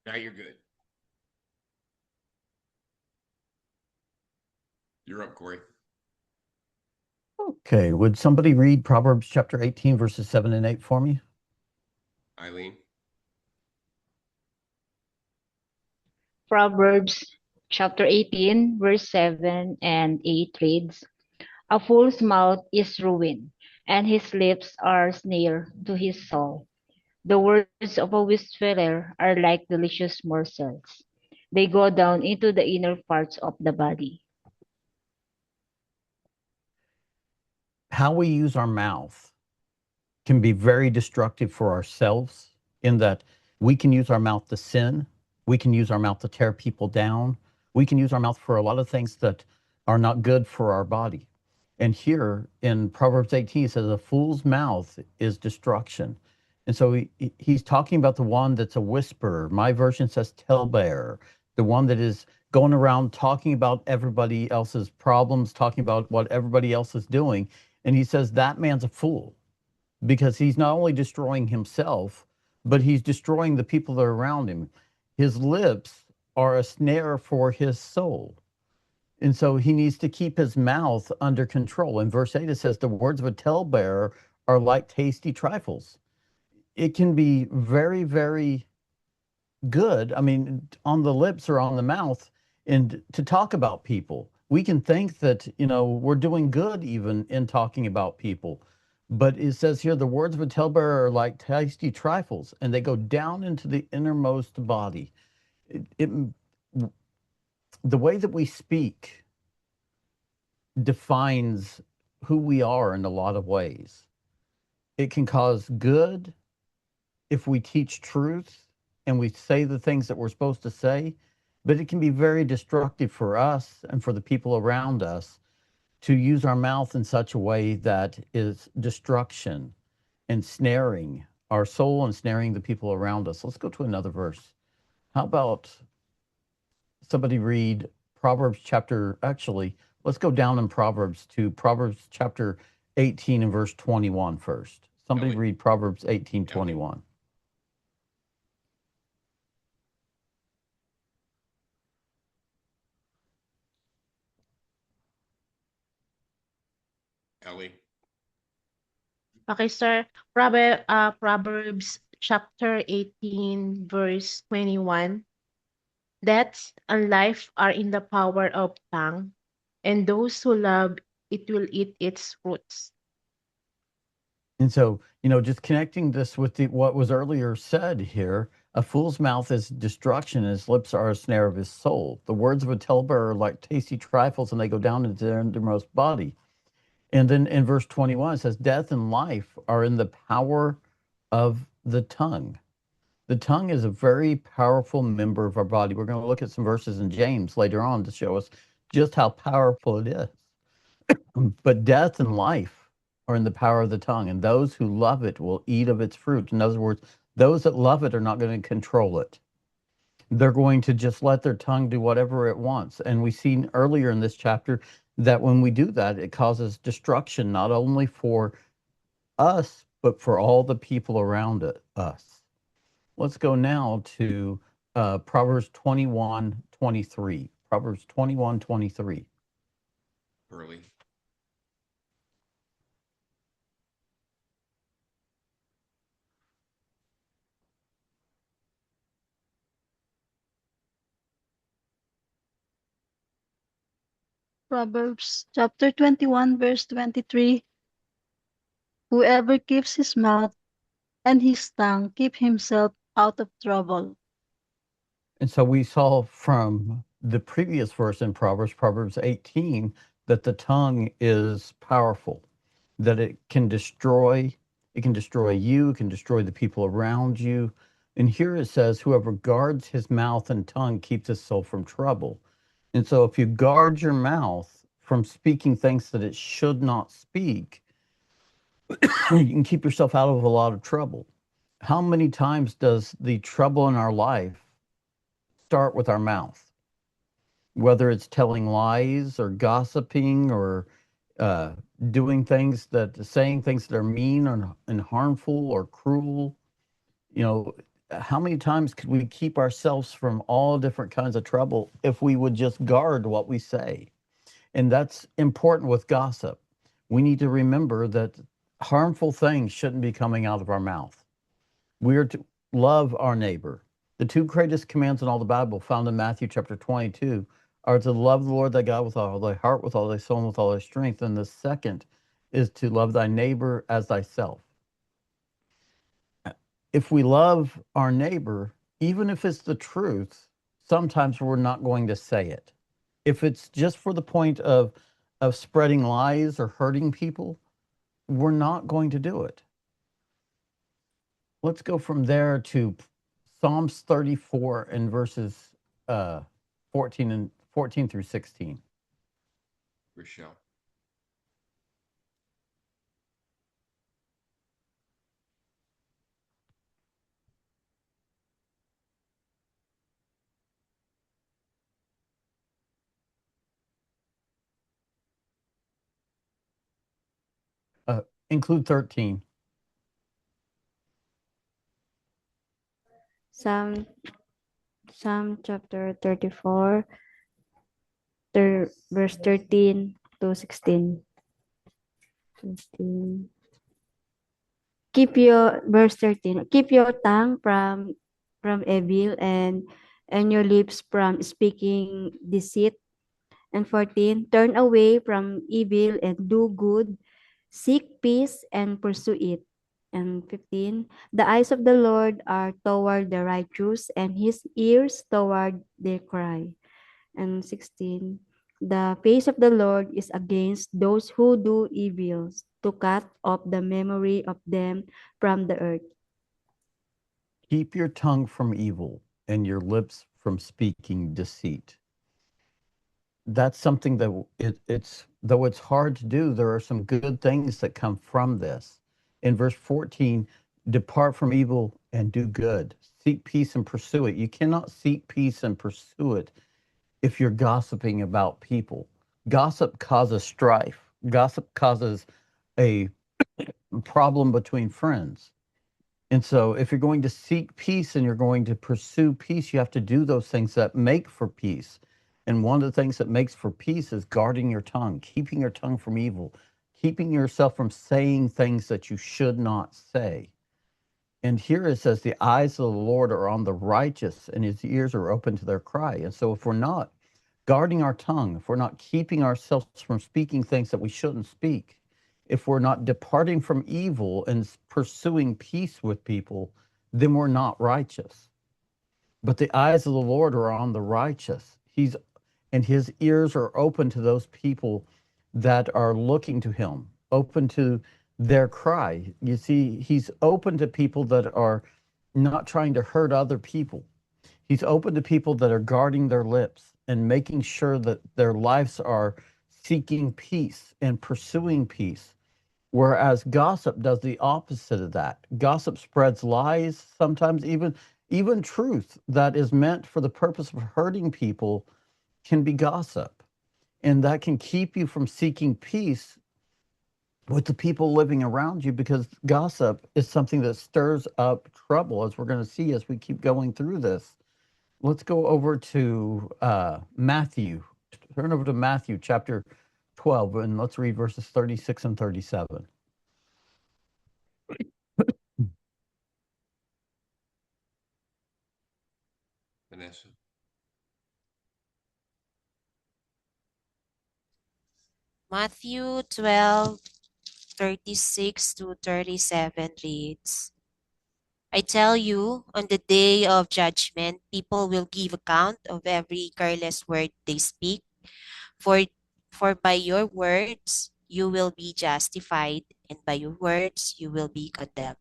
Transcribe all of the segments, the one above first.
Now you're good. You're up, Corey. Okay, would somebody read Proverbs chapter 18, verses 7 and 8 for me? Eileen. Proverbs chapter 18, verse 7 and 8 reads, A fool's mouth is ruin, and his lips are snare to his soul. The words of a whisperer are like delicious morsels. They go down into the inner parts of the body. How we use our mouth can be very destructive for ourselves, in that we can use our mouth to sin, we can use our mouth to tear people down, we can use our mouth for a lot of things that are not good for our body. And here in Proverbs 18, it says, a fool's mouth is destruction. And so he's talking about the one that's a whisperer. My version says talebearer, the one that is going around talking about everybody else's problems, talking about what everybody else is doing. And he says that man's a fool, because he's not only destroying himself, but he's destroying the people that are around him. His lips are a snare for his soul. And so he needs to keep his mouth under control. In verse 8, it says, the words of a talebearer are like tasty trifles. It can be very, very good. I mean, on the lips or on the mouth, and to talk about people. We can think that, we're doing good even in talking about people. But it says here, the words of a talebearer are like tasty trifles, and they go down into the innermost body. The way that we speak defines who we are in a lot of ways. It can cause good if we teach truth and we say the things that we're supposed to say, but it can be very destructive for us and for the people around us to use our mouth in such a way that is destruction and snaring our soul and snaring the people around us. Let's go to another verse. How about somebody read Proverbs chapter, actually, let's go down in Proverbs to Proverbs chapter 18 and verse 21 first. Somebody Ellie. read Proverbs 18, Ellie. 21. Ellie. Okay, sir. Proverbs chapter 18, verse 21. Death and life are in the power of tongue, and those who love it will eat its fruits. And so, just connecting this with what was earlier said here, a fool's mouth is destruction, and his lips are a snare of his soul. The words of a talebearer are like tasty trifles, and they go down into their innermost body. And then in verse 21, it says, death and life are in the power of the tongue. The tongue is a very powerful member of our body. We're going to look at some verses in James later on to show us just how powerful it is. But death and life are in the power of the tongue, and those who love it will eat of its fruit. In other words, those that love it are not going to control it. They're going to just let their tongue do whatever it wants. And we seen earlier in this chapter that when we do that, it causes destruction, not only for us, but for all the people around us. Let's go now to Proverbs 21:23. Proverbs 21:23. Early. Proverbs chapter 21, verse 23. Whoever keeps his mouth and his tongue keep himself out of trouble. And so we saw from the previous verse in Proverbs, Proverbs 18, that the tongue is powerful, that it can destroy you, it can destroy the people around you. And here it says, whoever guards his mouth and tongue keeps his soul from trouble. And so if you guard your mouth from speaking things that it should not speak, you can keep yourself out of a lot of trouble. How many times does the trouble in our life start with our mouth? Whether it's telling lies or gossiping or uh, saying things that are mean and harmful or cruel. You know, how many times could we keep ourselves from all different kinds of trouble if we would just guard what we say? And that's important with gossip. We need to remember that harmful things shouldn't be coming out of our mouth. We are to love our neighbor. The two greatest commands in all the Bible, found in Matthew chapter 22, are to love the Lord thy God with all thy heart, with all thy soul, and with all thy strength. And the second is to love thy neighbor as thyself. If we love our neighbor, even if it's the truth, sometimes we're not going to say it. If it's just for the point of spreading lies or hurting people, we're not going to do it. Let's go from there to Psalms 34 and verses 14 through 16. Rochelle. Include 13. Psalm Psalm chapter 34, verse 13 to 16. 13. Verse 13. Keep your tongue from evil and your lips from speaking deceit. And 14. Turn away from evil and do good. Seek peace and pursue it. And 15. The eyes of the Lord are toward the righteous, and his ears toward their cry. And 16. The face of the Lord is against those who do evil, to cut off the memory of them from the earth. Keep your tongue from evil and your lips from speaking deceit. That's something that it's though it's hard to do, there are some good things that come from this. In verse 14, depart from evil and do good. Seek peace and pursue it. You cannot seek peace and pursue it if you're gossiping about people. Gossip causes strife. Gossip causes a problem between friends. And so if you're going to seek peace and you're going to pursue peace, you have to do those things that make for peace. And one of the things that makes for peace is guarding your tongue, keeping your tongue from evil, keeping yourself from saying things that you should not say. And here it says, the eyes of the Lord are on the righteous and his ears are open to their cry. And so if we're not guarding our tongue, if we're not keeping ourselves from speaking things that we shouldn't speak, if we're not departing from evil and pursuing peace with people, then we're not righteous. But the eyes of the Lord are on the righteous. And his ears are open to those people that are looking to him, open to their cry. You see, he's open to people that are not trying to hurt other people. He's open to people that are guarding their lips and making sure that their lives are seeking peace and pursuing peace. Whereas gossip does the opposite of that. Gossip spreads lies, sometimes even truth that is meant for the purpose of hurting people can be gossip. And that can keep you from seeking peace with the people living around you, because gossip is something that stirs up trouble, as we're going to see as we keep going through this. Let's go over to Matthew. Turn over to Matthew chapter 12, and let's read verses 36 and 37. Vanessa. Matthew 12:36 to 37 reads, I tell you, on the day of judgment, people will give account of every careless word they speak. For, for by your words you will be justified, and by your words you will be condemned.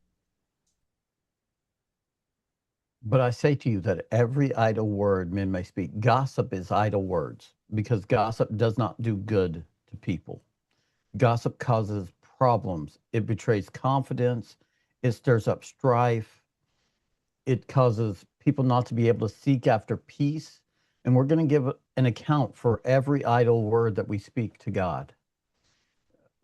But I say to you that every idle word men may speak. Gossip is idle words, because gossip does not do good to people. Gossip causes problems. It betrays confidence. It stirs up strife. It causes people not to be able to seek after peace. And we're going to give an account for every idle word that we speak to God.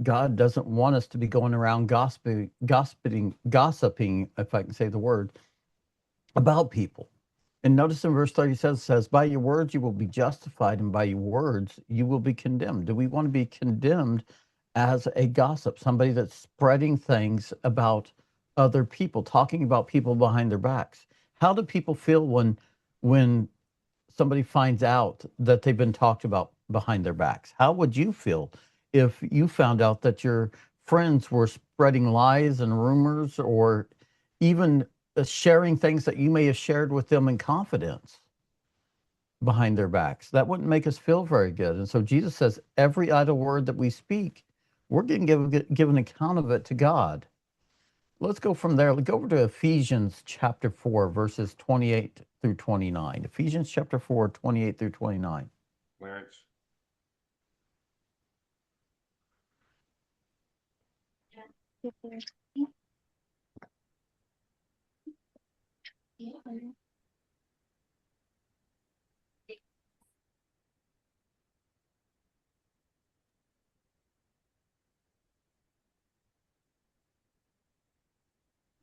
God doesn't want us to be going around gossiping, if I can say the word, about people. And notice in verse 37 it says, by your words you will be justified, and by your words you will be condemned. Do we want to be condemned as a gossip, somebody that's spreading things about other people, talking about people behind their backs? How do people feel when somebody finds out that they've been talked about behind their backs? How would you feel if you found out that your friends were spreading lies and rumors, or even sharing things that you may have shared with them in confidence behind their backs? That wouldn't make us feel very good. And so Jesus says every idle word that we speak, we're going to give an account of it to God. Let's go from there. Let's go over to Ephesians chapter 4, verses 28 through 29. Ephesians chapter 4, 28 through 29. Clarence.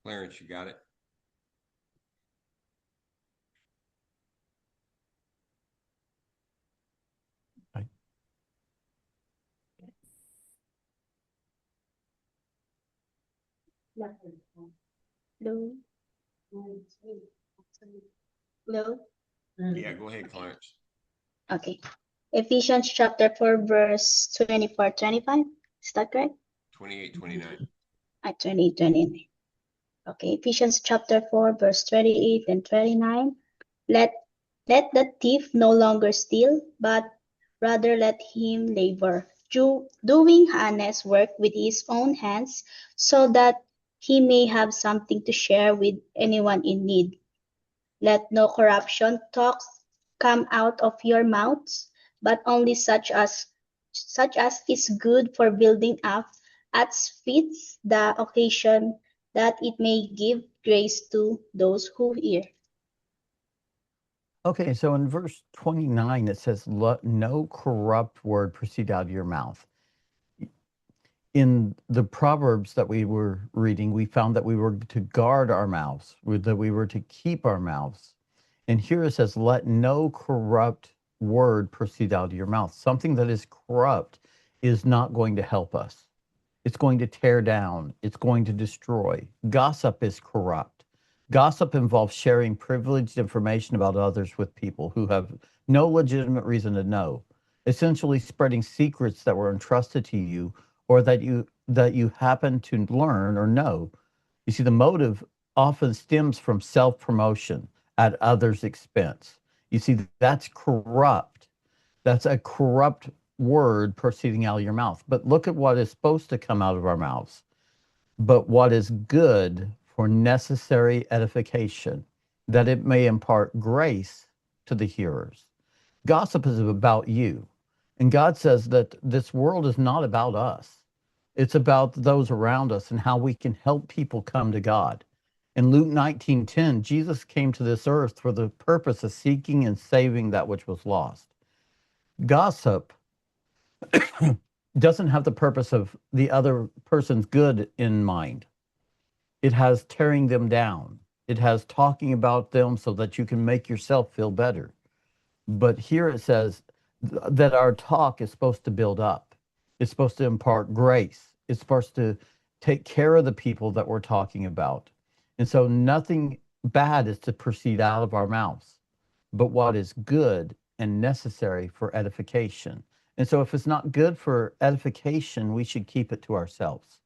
Clarence, you got it? Hello. Hello. Yeah, go ahead, Clarence. Okay. Ephesians chapter 4, verse 24, 25. Is that correct? 28, 29. 29. Okay. Ephesians chapter 4, verse 28 and 29. Let the thief no longer steal, but rather let him labor, doing honest work with his own hands, so that he may have something to share with anyone in need. Let no corruption talks come out of your mouths, but only such as is good for building up as fits the occasion, that it may give grace to those who hear. Okay, so in verse 29, it says, let no corrupt word proceed out of your mouth. In the Proverbs that we were reading, we found that we were to guard our mouths, that we were to keep our mouths. And here it says, let no corrupt word proceed out of your mouth. Something that is corrupt is not going to help us. It's going to tear down. It's going to destroy. Gossip is corrupt. Gossip involves sharing privileged information about others with people who have no legitimate reason to know, essentially spreading secrets that were entrusted to you, or that you happen to learn or know. You see, the motive often stems from self-promotion at others' expense. You see, that's corrupt. That's a corrupt word proceeding out of your mouth. But look at what is supposed to come out of our mouths. But what is good for necessary edification, that it may impart grace to the hearers. Gossip is about you. And God says that this world is not about us. It's about those around us and how we can help people come to God. In Luke 19:10, Jesus came to this earth for the purpose of seeking and saving that which was lost. Gossip doesn't have the purpose of the other person's good in mind. It has tearing them down. It has talking about them so that you can make yourself feel better. But here it says that our talk is supposed to build up. It's supposed to impart grace. It's supposed to take care of the people that we're talking about. And so nothing bad is to proceed out of our mouths, but what is good and necessary for edification. And so if it's not good for edification, we should keep it to ourselves.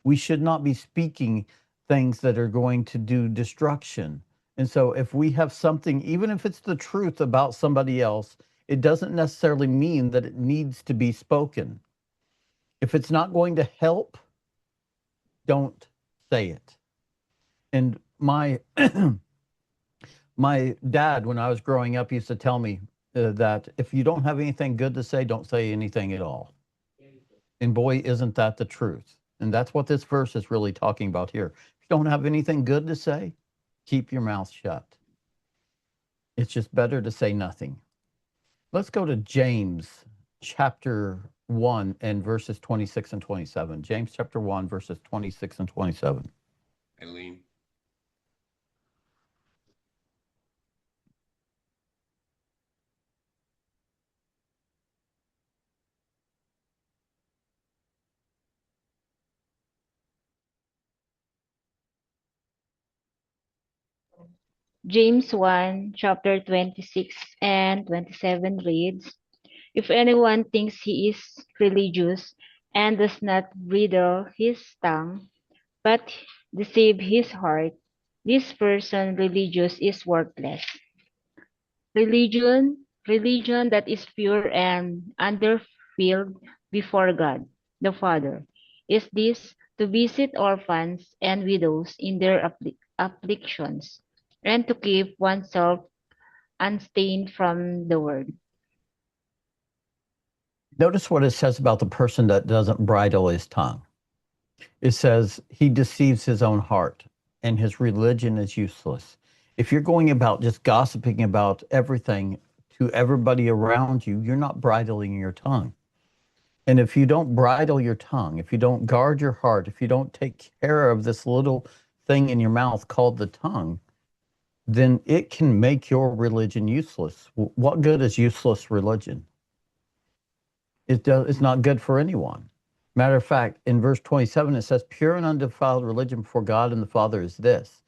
We should not be speaking things that are going to do destruction. And so if we have something, even if it's the truth about somebody else, it doesn't necessarily mean that it needs to be spoken. If it's not going to help, don't say it. And my my dad, when I was growing up, used to tell me that if you don't have anything good to say, don't say anything at all. And boy, isn't that the truth. And that's what this verse is really talking about here. If you don't have anything good to say, keep your mouth shut. It's just better to say nothing. Let's go to James chapter 1 and verses 26 and 27. James chapter 1, verses 26 and 27. Eileen. James 1, chapter 26 and 27 reads, If anyone thinks he is religious and does not bridle his tongue, but deceive his heart, this person religious is worthless. Religion that is pure and undefiled before God, the Father, is this to visit orphans and widows in their afflictions, and to keep oneself unstained from the world. Notice what it says about the person that doesn't bridle his tongue. It says he deceives his own heart and his religion is useless. If you're going about just gossiping about everything to everybody around you, you're not bridling your tongue. And if you don't bridle your tongue, if you don't guard your heart, if you don't take care of this little thing in your mouth called the tongue, then it can make your religion useless. What good is useless religion? It's not good for anyone. Matter of fact, in verse 27, it says, pure and undefiled religion before God and the Father is this,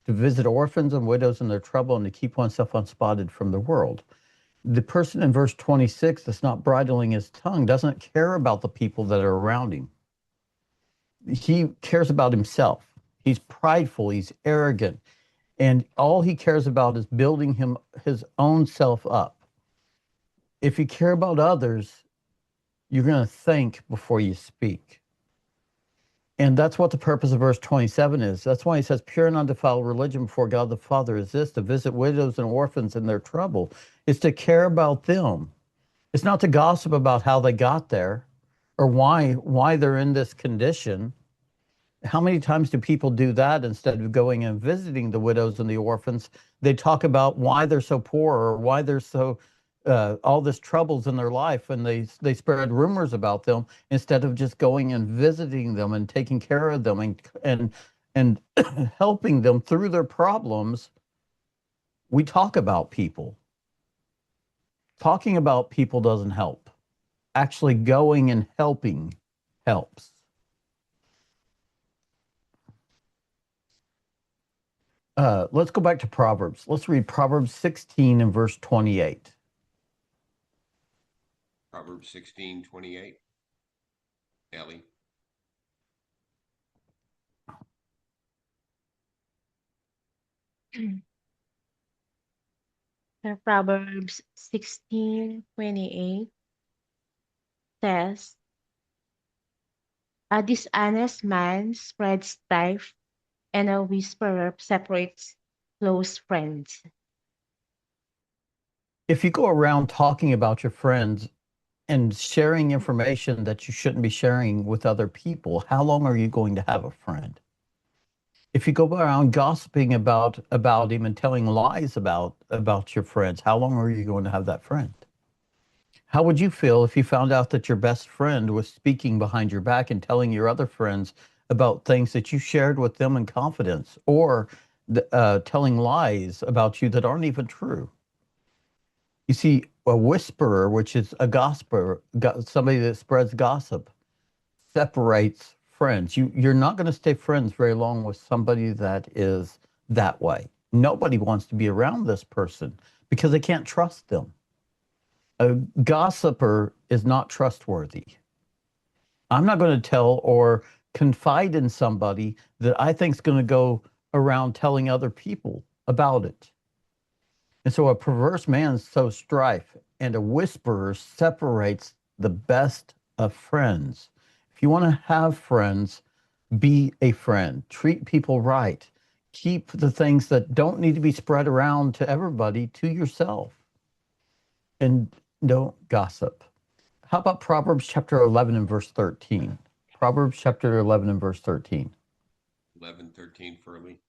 to visit orphans and widows in their trouble and to keep oneself unspotted from the world. The person in verse 26 that's not bridling his tongue doesn't care about the people that are around him. He cares about himself. He's prideful, he's arrogant, and all he cares about is building his own self up. If you care about others, you're going to think before you speak. And that's what the purpose of verse 27 is. That's why he says, pure and undefiled religion before God the Father is this, to visit widows and orphans in their trouble. It's to care about them. It's not to gossip about how they got there or why they're in this condition. How many times do people do that instead of going and visiting the widows and the orphans? They talk about why they're so poor or why they're so all this troubles in their life, and they spread rumors about them instead of just going and visiting them and taking care of them and helping them through their problems. We talk about people. Talking about people doesn't help. Actually going and helping helps. Let's go back to Proverbs. Let's read Proverbs 16 and verse 28. Proverbs 16:28. Ellie. Proverbs 16:28 says, a dishonest man spreads strife, and a whisperer separates close friends. If you go around talking about your friends and sharing information that you shouldn't be sharing with other people, how long are you going to have a friend? If you go around gossiping about him and telling lies about your friends, how long are you going to have that friend? How would you feel if you found out that your best friend was speaking behind your back and telling your other friends about things that you shared with them in confidence, or telling lies about you that aren't even true? You see, a whisperer, which is a gossiper, somebody that spreads gossip, separates friends. You're not going to stay friends very long with somebody that is that way. Nobody wants to be around this person because they can't trust them. A gossiper is not trustworthy. I'm not going to tell or confide in somebody that I think is going to go around telling other people about it. And so a perverse man sows strife, and a whisperer separates the best of friends. If you want to have friends, be a friend. Treat people right. Keep the things that don't need to be spread around to everybody to yourself. And don't gossip. How about Proverbs chapter 11 and verse 13? Proverbs chapter 11 and verse 13. 11:13 Furley.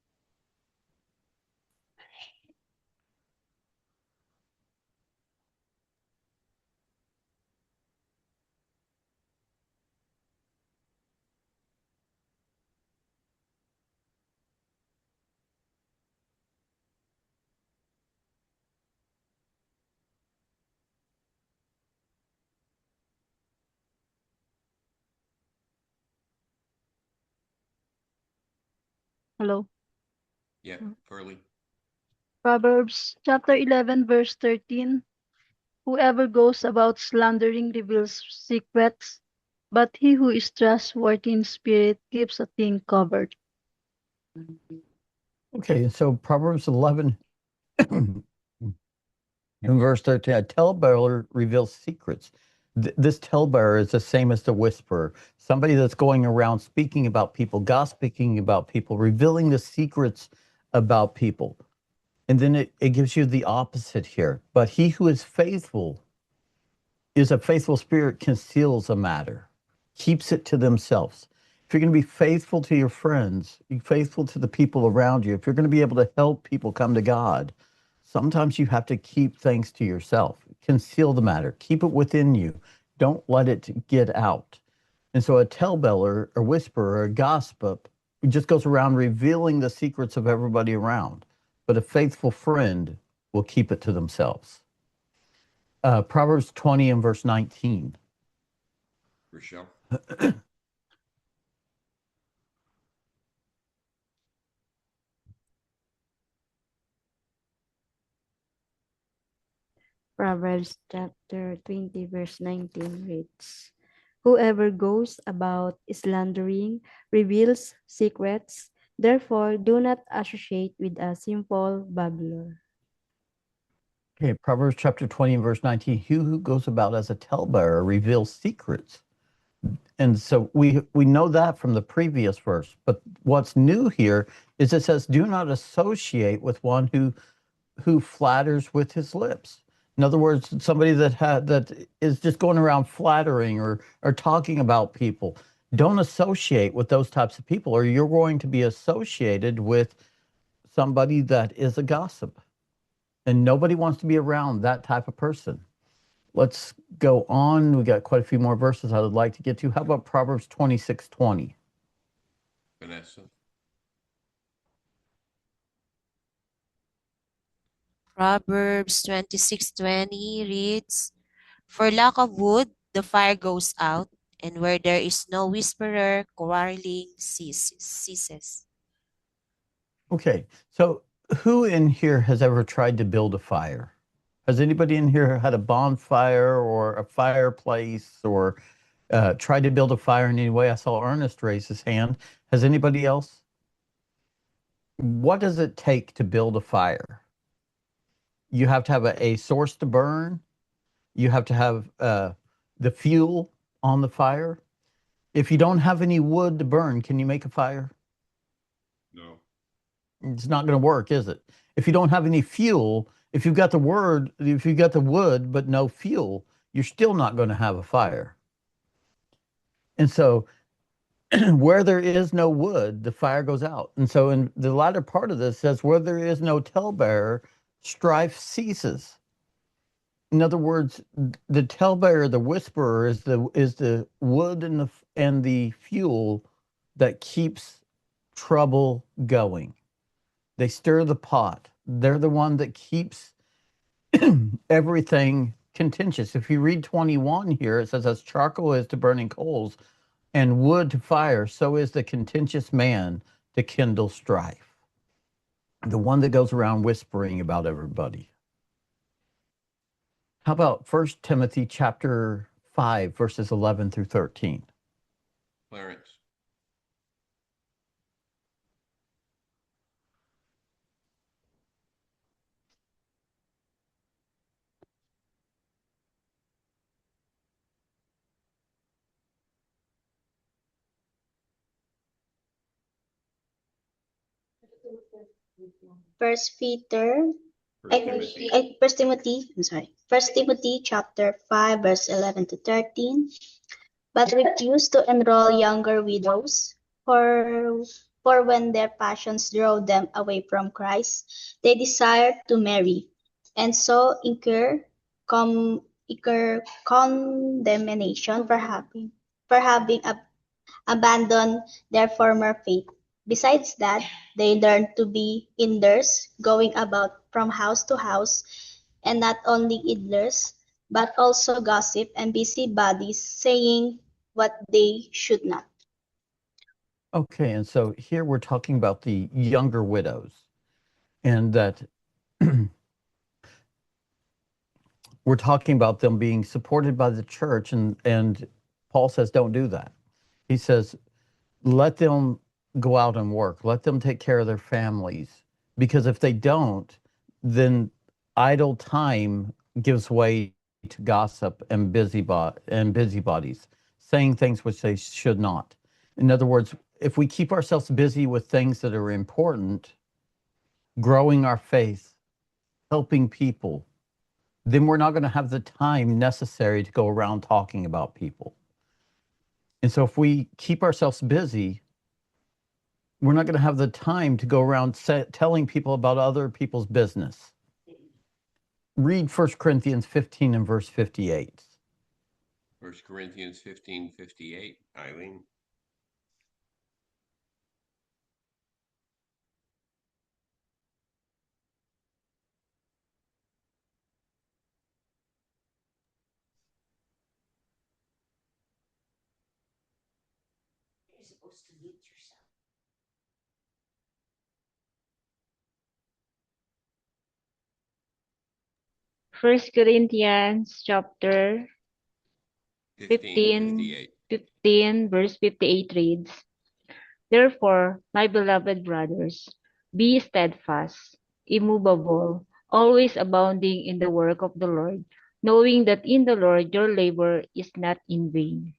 Hello. Yeah, Furley. Proverbs chapter 11, verse 13. Whoever goes about slandering reveals secrets, but he who is trustworthy in spirit keeps a thing covered. Okay, so Proverbs 11 in verse 13, a talebearer reveals secrets. This talebearer is the same as the whisperer, somebody that's going around speaking about people, gossiping about people, revealing the secrets about people. And then it gives you the opposite here. But he who is a faithful spirit, conceals a matter, keeps it to themselves. If you're going to be faithful to your friends, be faithful to the people around you, if you're going to be able to help people come to God, sometimes you have to keep things to yourself. Conceal the matter, keep it within you. Don't let it get out. And so a talebearer, a whisperer, a gossip, just goes around revealing the secrets of everybody around. But a faithful friend will keep it to themselves. Proverbs 20 and verse 19. Rochelle. Proverbs chapter 20, verse 19 reads, Whoever goes about slandering reveals secrets. Therefore, do not associate with a simple babbler. Okay, Proverbs chapter 20 and verse 19. He who goes about as a talebearer reveals secrets. And so we know that from the previous verse. But what's new here is it says, do not associate with one who flatters with his lips. In other words, somebody that is just going around flattering or talking about people. Don't associate with those types of people, or you're going to be associated with somebody that is a gossip. And nobody wants to be around that type of person. Let's go on. We got quite a few more verses I would like to get to. How about Proverbs 26:20? Vanessa. Proverbs 26:20 reads, For lack of wood, the fire goes out, and where there is no whisperer, quarreling ceases. Okay, so who in here has ever tried to build a fire? Has anybody in here had a bonfire or a fireplace or tried to build a fire in any way? I saw Ernest raise his hand. Has anybody else? What does it take to build a fire? You have to have a source to burn. You have to have the fuel on the fire. If you don't have any wood to burn, can you make a fire? No. It's not going to work, is it? If you don't have any fuel, if you've got the wood but no fuel, you're still not going to have a fire. And so where there is no wood, the fire goes out. And so in the latter part of this says, where there is no talebearer, strife ceases. In other words, the talebearer, the whisperer, is the wood and the fuel that keeps trouble going. They stir the pot. They're the one that keeps everything contentious. If you read 21 here, it says, as charcoal is to burning coals and wood to fire, so is the contentious man to kindle strife. The one that goes around whispering about everybody. How about 1 Timothy chapter 5, verses 11 through 13? Clarence. First Peter, First Timothy. I'm sorry. First Timothy chapter 5, verse 11 to 13. But refuse to enroll younger widows, for when their passions drove them away from Christ, they desired to marry, and so incur condemnation for having abandoned their former faith. Besides that, they learn to be idlers, going about from house to house, and not only idlers, but also gossip and busybodies, saying what they should not. Okay, and so here we're talking about the younger widows, and that we're talking about them being supported by the church, and Paul says, don't do that. He says, let them go out and work. Let them take care of their families. Because if they don't, then idle time gives way to gossip and busybodies, saying things which they should not. In other words, if we keep ourselves busy with things that are important, growing our faith, helping people, then we're not going to have the time necessary to go around talking about people. And so if we keep ourselves busy, we're not going to have the time to go around telling people about other people's business. Read 1 Corinthians 15 and verse 58. 1 Corinthians 15:58, Eileen. You're supposed to mute yourself. First Corinthians chapter 15, 15:58. verse 58 reads, Therefore, my beloved brothers, be steadfast, immovable, always abounding in the work of the Lord, knowing that in the Lord your labor is not in vain.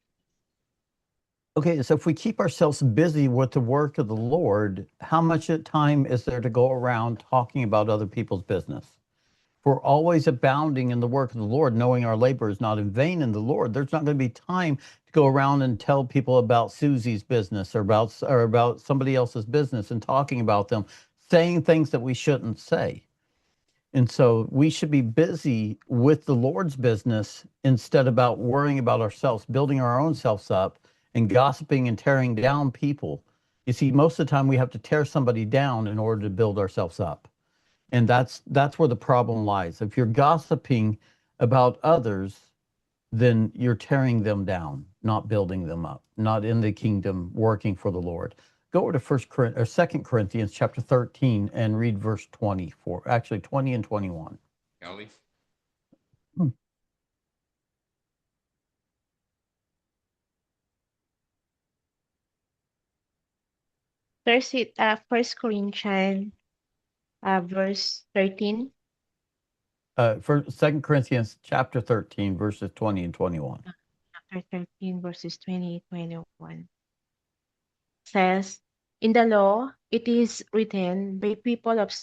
Okay, so if we keep ourselves busy with the work of the Lord, how much time is there to go around talking about other people's business? If we're always abounding in the work of the Lord, knowing our labor is not in vain in the Lord, there's not going to be time to go around and tell people about Susie's business or about somebody else's business and talking about them, saying things that we shouldn't say. And so we should be busy with the Lord's business instead about worrying about ourselves, building our own selves up and gossiping and tearing down people. You see, most of the time we have to tear somebody down in order to build ourselves up. And that's where the problem lies. If you're gossiping about others, then you're tearing them down, not building them up, not in the kingdom, working for the Lord. Go over to 2 Corinthians chapter 13 and read verse 24, actually 20 and 21. Ellie? First Corinthians, verse 13. For 2 Corinthians chapter 13, verses 20 and 21. Chapter 13, verses 20, 21. Says, in the law, it is written, by people of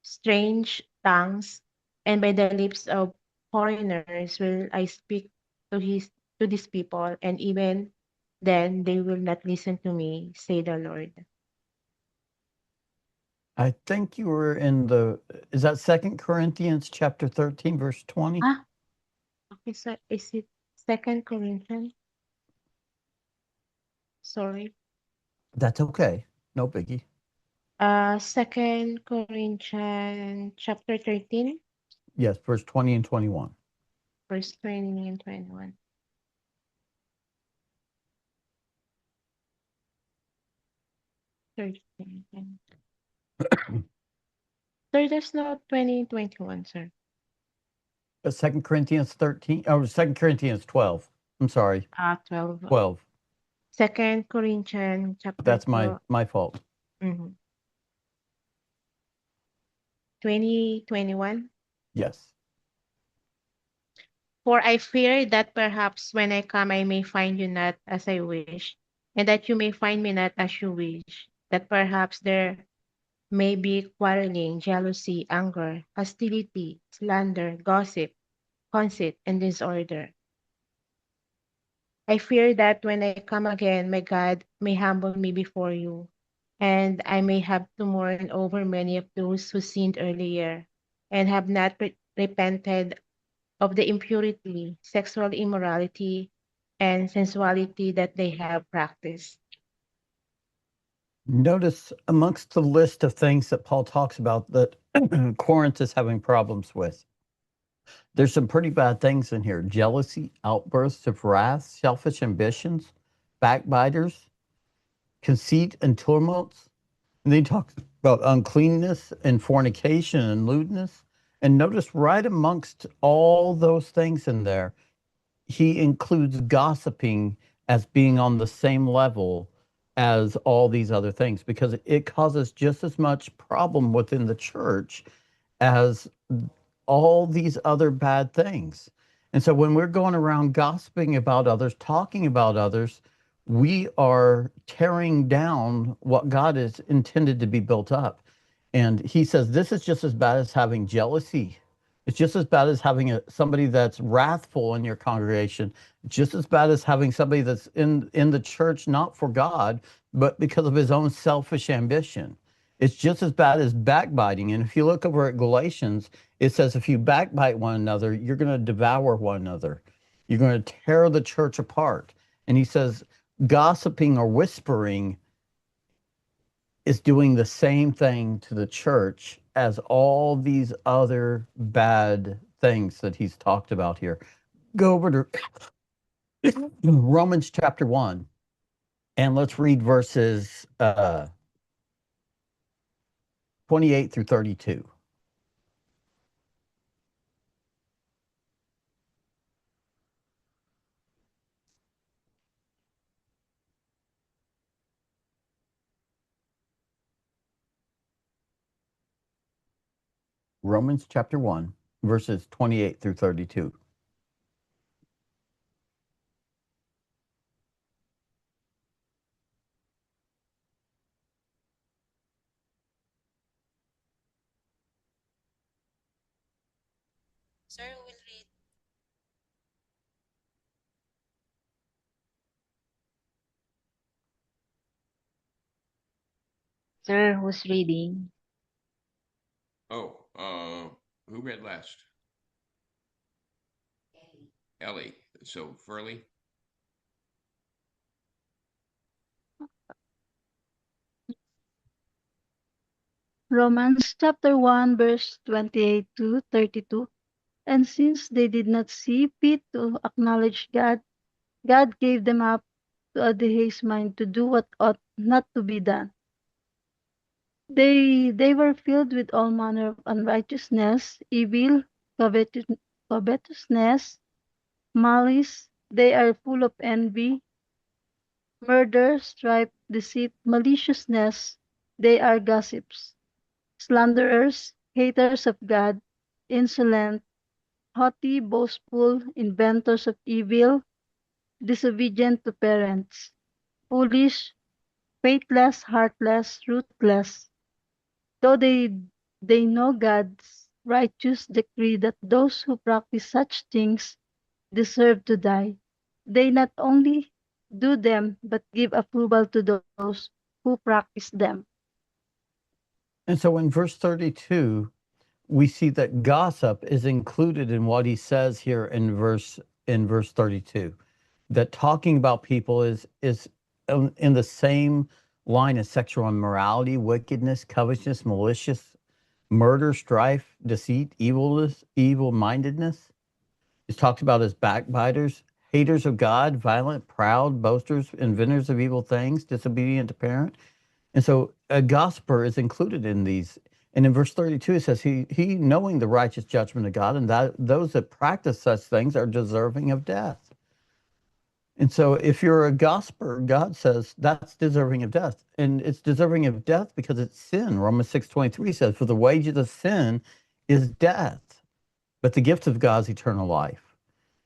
strange tongues and by the lips of foreigners will I speak to these people, and even then they will not listen to me, say the Lord. I think you were is that 2 Corinthians chapter 13, verse 20? Okay, so is it 2 Corinthians? Sorry. That's okay. No biggie. 2 Corinthians chapter 13, Yes, verse 20 and 21. verse 20 and 21. 13. Sir, there's no 20 and 21, sir. 2 Corinthians 13, 2 Corinthians 12. I'm sorry. 12. 12. 2 Corinthians chapter That's 12. my fault. 20, 21. Yes. For I fear that perhaps when I come I may find you not as I wish, and that you may find me not as you wish, that perhaps there may be quarreling, jealousy, anger, hostility, slander, gossip, conceit, and disorder. I fear that when I come again, my God may humble me before you, and I may have to mourn over many of those who sinned earlier and have not repented of the impurity, sexual immorality, and sensuality that they have practiced. Notice amongst the list of things that Paul talks about that Corinth is having problems with, there's some pretty bad things in here. Jealousy, outbursts of wrath, selfish ambitions, backbiters, conceit and tumults. And then he talks about uncleanness and fornication and lewdness. And notice right amongst all those things in there, he includes gossiping as being on the same level as all these other things, because it causes just as much problem within the church as all these other bad things. And so when we're going around gossiping about others, talking about others, we are tearing down what God has intended to be built up. And he says this is just as bad as having jealousy. It's just as bad as having somebody that's wrathful in your congregation. Just as bad as having somebody that's in the church not for God, but because of his own selfish ambition. It's just as bad as backbiting. And if you look over at Galatians, it says if you backbite one another, you're going to devour one another. You're going to tear the church apart. And he says gossiping or whispering is doing the same thing to the church as all these other bad things that he's talked about here. Go over to Romans chapter 1, and let's read verses 28 through 32. Romans chapter 1, verses 28 through 32. Sir, who will read? Sir, who's reading? Oh, who read last? Ellie. So Furley. Romans chapter 1, verse 28 to 32. And since they did not see fit to acknowledge God, God gave them up to a debased mind to do what ought not to be done. They were filled with all manner of unrighteousness, evil, covetousness, malice. They are full of envy, murder, strife, deceit, maliciousness. They are gossips, slanderers, haters of God, insolent, haughty, boastful, inventors of evil, disobedient to parents, foolish, faithless, heartless, ruthless. Though they know God's righteous decree that those who practice such things deserve to die, they not only do them but give approval to those who practice them. And so in verse 32, we see that gossip is included in what he says here in verse 32. That talking about people is in the same line as sexual immorality, wickedness, covetousness, malicious, murder, strife, deceit, evilness, evil-mindedness. It's talked about as backbiters, haters of God, violent, proud, boasters, inventors of evil things, disobedient to parent. And so a gossiper is included in these. And in verse 32, it says, he knowing the righteous judgment of God, and that those that practice such things are deserving of death. And so if you're a gossiper, God says that's deserving of death. And it's deserving of death because it's sin. Romans 6:23 says, for the wages of sin is death, but the gift of God is eternal life.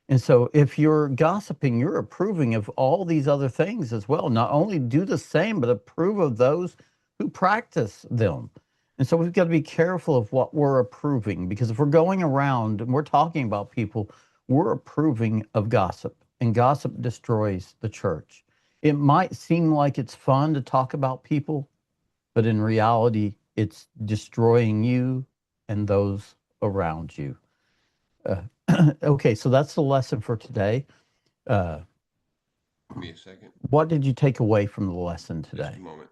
And so if you're gossiping, you're approving of all these other things as well. Not only do the same, but approve of those who practice them. And so we've got to be careful of what we're approving, because if we're going around and we're talking about people, we're approving of gossip, and gossip destroys the church. It might seem like it's fun to talk about people, but in reality, it's destroying you and those around you. Okay, so that's the lesson for today. Give me a second. What did you take away from the lesson Just today? a moment.